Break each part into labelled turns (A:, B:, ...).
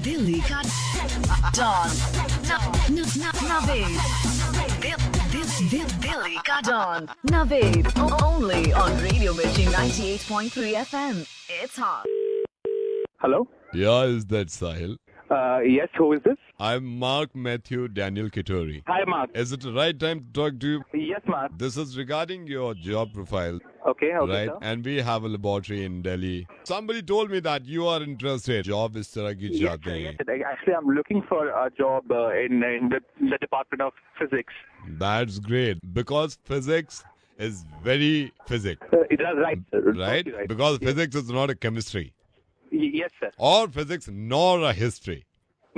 A: Dilly ka Don. Naveed. Dilly ka Don. Naveed. Only on Radio Mirchi 98.3 FM. It's hot.
B: Hello?
C: Yeah, is that Sahil?
B: Yes, who is this?
C: I'm Mark Matthew Daniel Kittori.
B: Hi, Mark.
C: Is it the right time to talk to you?
B: Yes, Mark.
C: This is regarding your job profile,
B: Okay,
C: right?
B: sir.
C: And we have a laboratory in Delhi. Somebody told me that you are interested. Job is तरह की
B: Yes,
C: चाहते
B: sir,
C: हैं.
B: yes, sir. Actually, I'm looking for a job in the Department of Physics.
C: That's great because physics is very physics,
B: That's right, sir.
C: right?
B: Totally right.
C: Because physics is not a chemistry
B: Yes, sir.
C: or physics nor a history.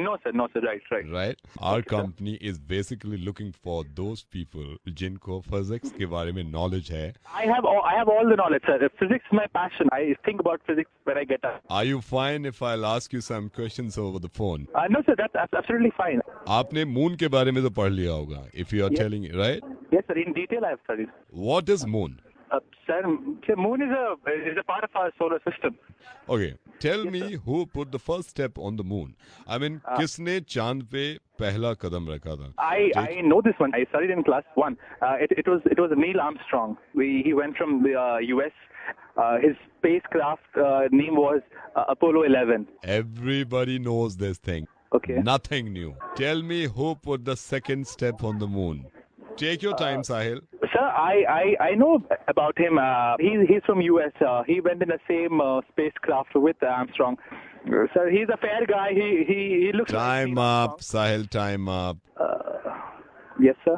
B: No, sir. Right.
C: Right? Our
B: Okay, sir.
C: company is basically looking for those people जिनको physics के बारे में knowledge है.
B: I have all the knowledge, sir. Physics is my passion. I think about physics when I get up.
C: Are you fine if I'll ask you some questions over the phone?
B: No, sir. That's absolutely fine.
C: आपने moon के बारे में तो पढ़ लिया होगा. If you are
B: Yes.
C: telling, right?
B: Yes, sir. In detail, I have studied.
C: What is moon?
B: Sir, moon is a part of our solar system.
C: Okay, tell me who put the first step on the moon. I mean, किसने चांद पे पहला कदम रखा था?
B: I know this one. I studied in class 1. It was Neil Armstrong. He went from the US. His spacecraft name was Apollo 11.
C: Everybody knows this thing.
B: Okay.
C: Nothing new. Tell me who put the second step on the moon. Take your time, Sahil.
B: Sir, I know about him. He's from US. He went in the same spacecraft with Armstrong. Sir, he's a fair guy. He looks like
C: Time
B: Neil
C: up,
B: Armstrong.
C: Sahil, time up.
B: Yes, sir.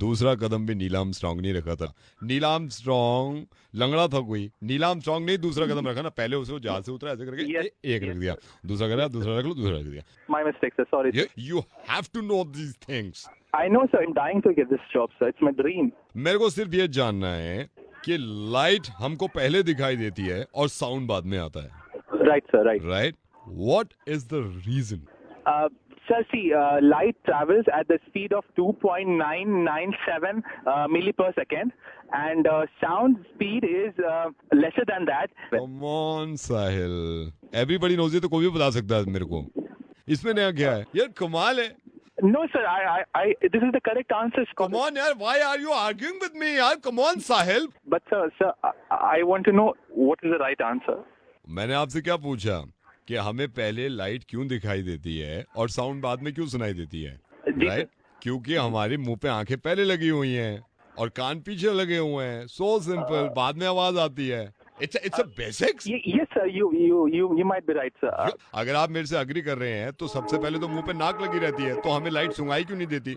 C: दूसरा कदम भी Neil Armstrong नहीं रखा था. Neil Armstrong लंगड़ा था कोई. Neil Armstrong ने दूसरा कदम रखा ना. पहले उसे वो जहाज से उतरा ऐसे करके
B: Yes.
C: एक रख दिया. दूसरा करा, दूसरा रख लो, दूसरा रख दिया.
B: My mistake, sir. Sorry. Sir.
C: You have to know these things.
B: I know, sir. I'm dying to get this job, sir. It's my dream.
C: मेरे को सिर्फ ये जानना है कि लाइट हमको पहले दिखाई देती है और साउंड बाद में आता है.
B: Right, sir. Right.
C: Right? What is the reason?
B: Sir, see, light travels at the speed of 2.997 milli per second, and sound speed is lesser than that.
C: Come on Sahil. Everybody knows it. तो कोई भी बता सकता है मेरे को. इसमें नया क्या है? यार कमाल है.
B: No, sir, this is the correct answer.
C: Come on, yaar. Why are you arguing with me, yaar? Come on, Sahil.
B: But, sir, I want to know what is the right answer.
C: मैंने आपसे क्या पूछा कि हमें पहले light क्यों दिखाई देती है और साउंड बाद में क्यों सुनाई देती है?
B: जी,
C: राइट? क्योंकि हमारे मुंह पे आंखें पहले लगी हुई हैं और कान पीछे लगे हुए हैं. So simple. बाद में आवाज आती है. It's a basics.
B: Yes, sir, you might be right, sir.
C: अगर आप मेरे से अग्री कर रहे हैं तो सबसे पहले तो मुंह पे नाक लगी रहती है, तो हमें लाइट सुनाई क्यों नहीं देती?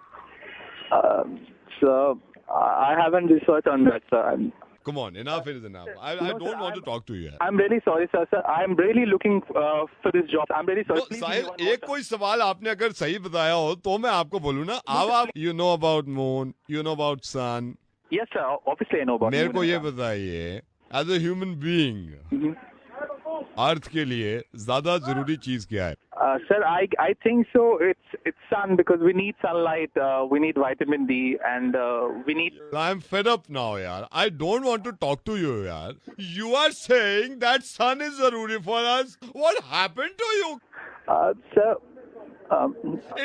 B: Sir, I haven't researched on that, sir.
C: Come on, enough is enough. I
B: No,
C: don't
B: sir,
C: want to talk to you.
B: I'm really sorry, sir. Sir, I'm really looking for this job. I'm really sorry.
C: तो
B: Please
C: Sahil,
B: give me one more
C: एक कोई सवाल आपने अगर सही बताया हो तो मैं आपको बोलूँ ना. अब आप you know about moon, you know about sun.
B: time. Yes, sir. Obviously, I know about
C: मेरे
B: moon
C: को
B: and
C: ये
B: sun.
C: बताइए, as a human being, अर्थ के लिए ज्यादा जरूरी चीज क्या है?
B: Sir, I think so. It's sun because we need sunlight. We need vitamin D, and we need.
C: I'm fed up now, yaar. I don't want to talk to you, yaar. You are saying that sun is zaruri for us. What happened to you?
B: Sir,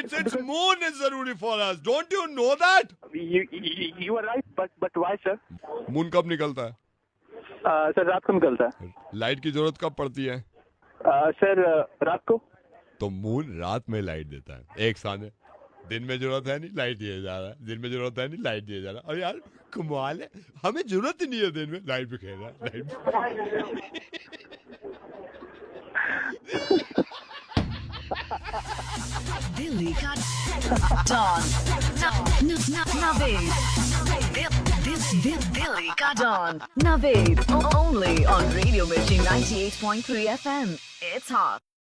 C: It's moon is zaruri for us. Don't you know that?
B: you are right, but why, sir?
C: Moon कब निकलता है?
B: Sir रात को निकलता है.
C: Light की जरूरत कब पड़ती है?
B: सर रात को.
C: तो मून रात में लाइट देता है. एक साथ है. दिन में जरूरत है नहीं, लाइट दिया जा रहा है. दिन में जरूरत है नहीं, लाइट दिया जा रहा है. और यार कमाल है. हमें जरूरत ही नहीं है दिन में. लाइट भी खेल रहा है. Light
A: Dilly ka Don. Naveed. Dilly ka Don. Naveed. Only on Radio Mirchi 98.3 FM. It's hot.